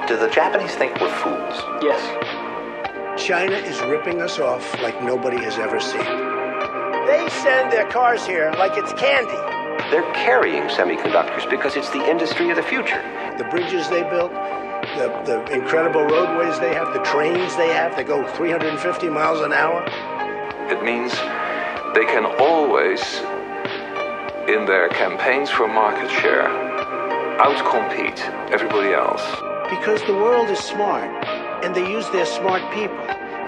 Do the Japanese think we're fools? Yes. China is ripping us off like nobody has ever seen. They send their cars here like it's candy. They're carrying semiconductors because it's the industry of the future. The bridges they built, the incredible roadways they have, the trains they have that go 350 miles an hour. It means they can always, in their campaigns for market share, outcompete everybody else. Because the world is smart, and they use their smart people,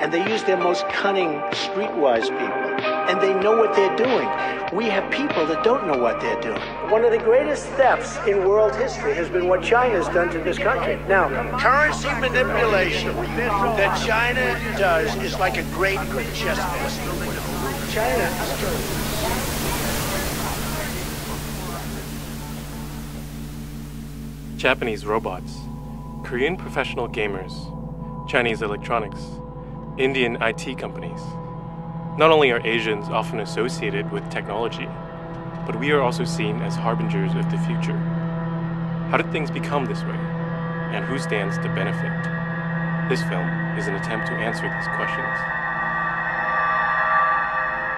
and they use their most cunning, streetwise people, and they know what they're doing. We have people that don't know what they're doing. One of the greatest thefts in world history has been what China's done to this country. Now, currency manipulation that China does is like a great chess master. China is Japanese robots, Korean professional gamers, Chinese electronics, Indian IT companies. Not only are Asians often associated with technology, but we are also seen as harbingers of the future. How did things become this way? And who stands to benefit? This film is an attempt to answer these questions.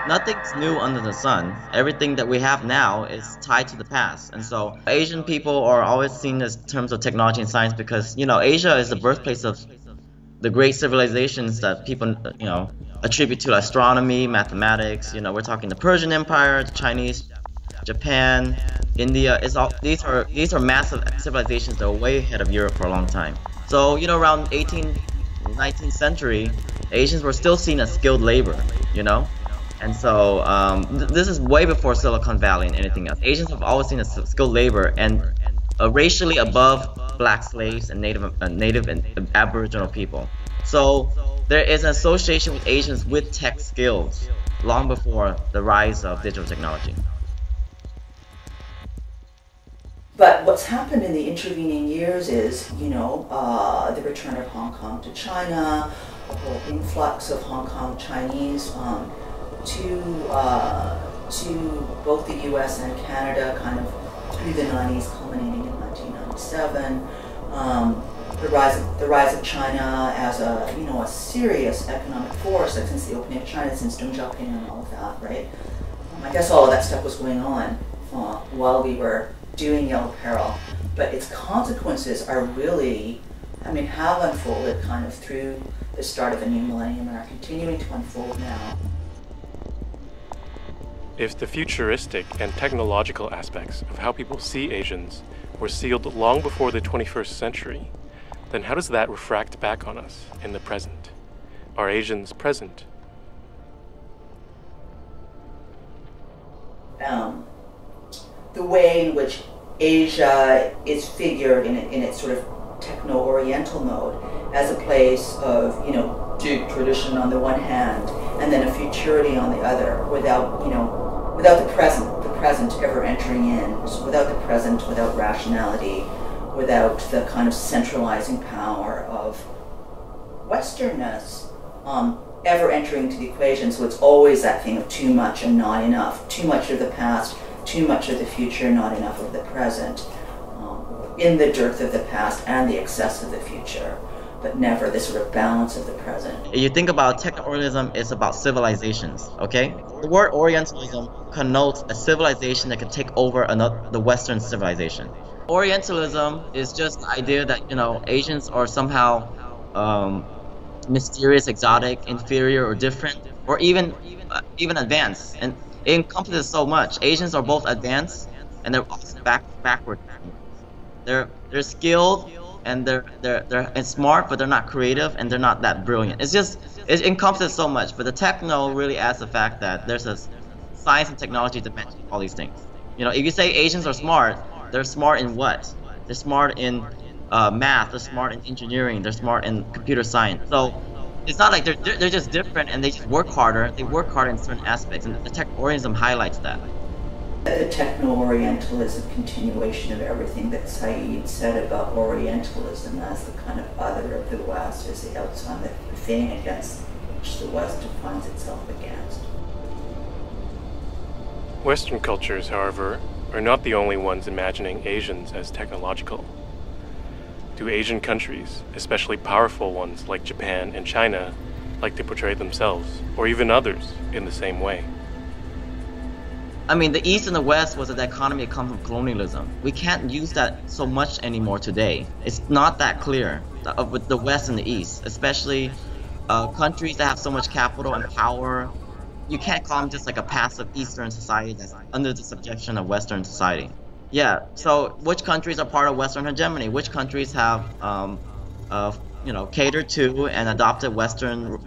Nothing's new under the sun. Everything that we have now is tied to the past. And so Asian people are always seen as terms of technology and science because, Asia is the birthplace of the great civilizations that people, attribute to astronomy, mathematics. We're talking the Persian Empire, the Chinese, Japan, India. These are massive civilizations that are way ahead of Europe for a long time. So, around 18th, 19th century, Asians were still seen as skilled labor, And so this is way before Silicon Valley and anything else. Asians have always seen as skilled labor and racially above black slaves and native and aboriginal people. So there is an association with Asians with tech skills long before the rise of digital technology. But what's happened in the intervening years is, the return of Hong Kong to China, a whole influx of Hong Kong Chinese to both the U.S. and Canada, kind of through the 90s, culminating in 1997. The rise of China as a serious economic force, like since the opening of China, since Deng Xiaoping and all of that, right? I guess all of that stuff was going on while we were doing Yellow Peril, but its consequences are really, have unfolded kind of through the start of the new millennium and are continuing to unfold now. If the futuristic and technological aspects of how people see Asians were sealed long before the 21st century, then how does that refract back on us in the present? Are Asians present? The way in which Asia is figured in its sort of techno-oriental mode as a place of, deep tradition on the one hand, and then a futurity on the other, without the present ever entering in, without the present, without rationality, without the kind of centralizing power of Westernness ever entering into the equation. So it's always that thing of too much and not enough, too much of the past, too much of the future, not enough of the present, in the dearth of the past and the excess of the future, but never this sort of balance of the present. You think about Techno-orientalism, it's about civilizations, okay? The word Orientalism connotes a civilization that can take over the Western civilization. Orientalism is just the idea that, Asians are somehow mysterious, exotic, inferior, or different, or even advanced. And it encompasses so much. Asians are both advanced and they're also backward. They're skilled and they're smart, but they're not creative and they're not that brilliant. It encompasses so much. But the techno really adds the fact that there's a science and technology dimension to all these things. If you say Asians are smart, they're smart in what? They're smart in math. They're smart in engineering. They're smart in computer science. So it's not like they're just different and they just work harder. They work harder in certain aspects, and the Techno-orientalism highlights that. The Techno-orientalism continuation of everything that Said said about Orientalism as the kind of other of the West, as the outside, the thing against which the West defines itself against. Western cultures, however, are not the only ones imagining Asians as technological. do Asian countries, especially powerful ones like Japan and China, like to portray themselves, or even others, in the same way? I mean, the East and the West was a dichotomy that comes from colonialism. We can't use that so much anymore today. It's not that clear with the West and the East, especially countries that have so much capital and power. You can't call them just like a passive Eastern society that's under the subjection of Western society. Yeah, so which countries are part of Western hegemony? Which countries have, catered to and adopted Western,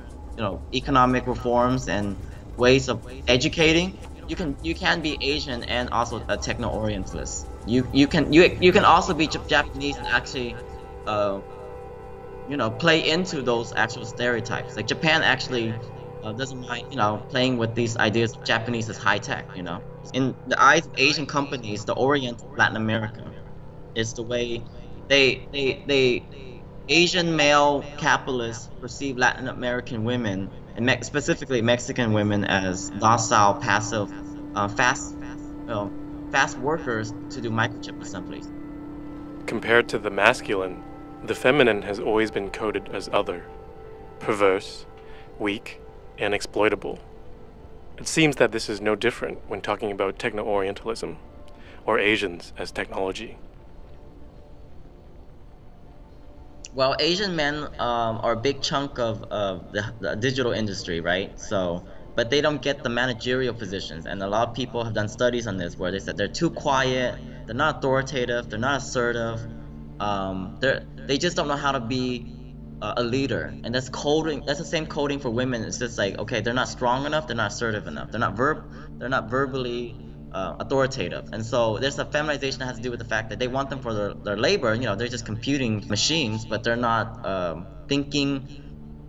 economic reforms and ways of educating? You can be Asian and also a techno-orientalist. You can also be Japanese and actually, play into those actual stereotypes. Like Japan actually doesn't mind, playing with these ideas of Japanese as high tech. In the eyes of Asian companies, the Orient of Latin America is the way they Asian male capitalists perceive Latin American women, and specifically Mexican women, as docile, passive, fast workers to do microchip assemblies. Compared to the masculine, the feminine has always been coded as other, perverse, weak, and exploitable. It seems that this is no different when talking about Techno-orientalism, or Asians as technology. Well, Asian men are a big chunk of the digital industry, right? But they don't get the managerial positions, and a lot of people have done studies on this where they said they're too quiet, they're not authoritative, they're not assertive, they just don't know how to be a leader. And that's the same coding for women. It's just like, okay, they're not strong enough, they're not assertive enough, they're not verbally authoritative. And so there's a feminization that has to do with the fact that they want them for their labor. They're just computing machines, but they're not thinking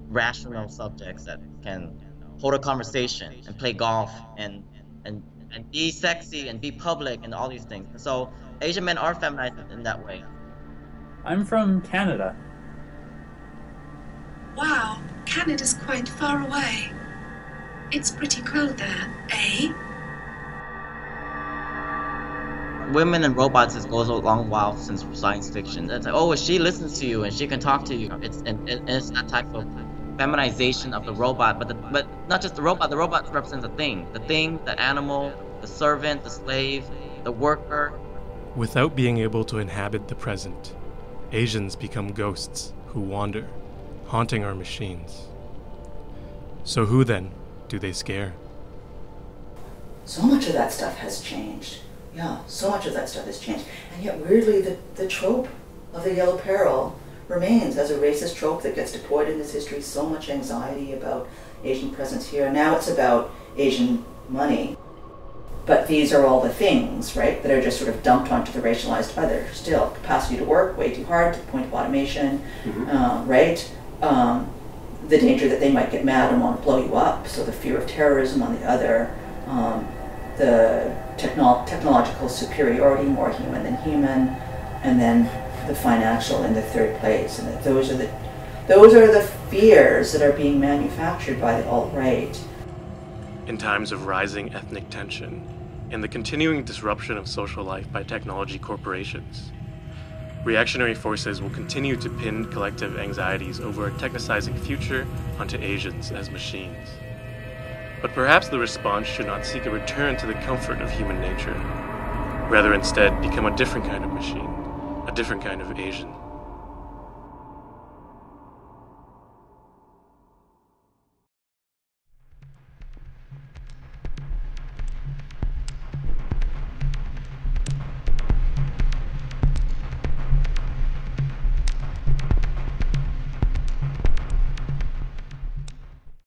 rational subjects that can hold a conversation and play golf and be sexy and be public and all these things. And so Asian men are feminized in that way. I'm from Canada. Wow, Canada's quite far away. It's pretty cold there, eh? Women and robots goes a long while since science fiction. It's like, oh, she listens to you and she can talk to you. It's that type of feminization of the robot, but not just the robot. The robot represents the thing, the animal, the servant, the slave, the worker. Without being able to inhabit the present, Asians become ghosts who wander, haunting our machines. So who then do they scare? So much of that stuff has changed. Yeah, so much of that stuff has changed. And yet, weirdly, the trope of the yellow peril remains as a racist trope that gets deployed in this history. So much anxiety about Asian presence here. Now it's about Asian money. But these are all the things, right, that are just sort of dumped onto the racialized other. Still, capacity to work, way too hard, to the point of automation, right? The danger that they might get mad and want to blow you up. So the fear of terrorism on the other. The technological superiority, more human than human, and then the financial in the third place. And those are the fears that are being manufactured by the alt-right. In times of rising ethnic tension and the continuing disruption of social life by technology corporations, reactionary forces will continue to pin collective anxieties over a technicizing future onto Asians as machines. But perhaps the response should not seek a return to the comfort of human nature, rather instead become a different kind of machine, a different kind of Asian.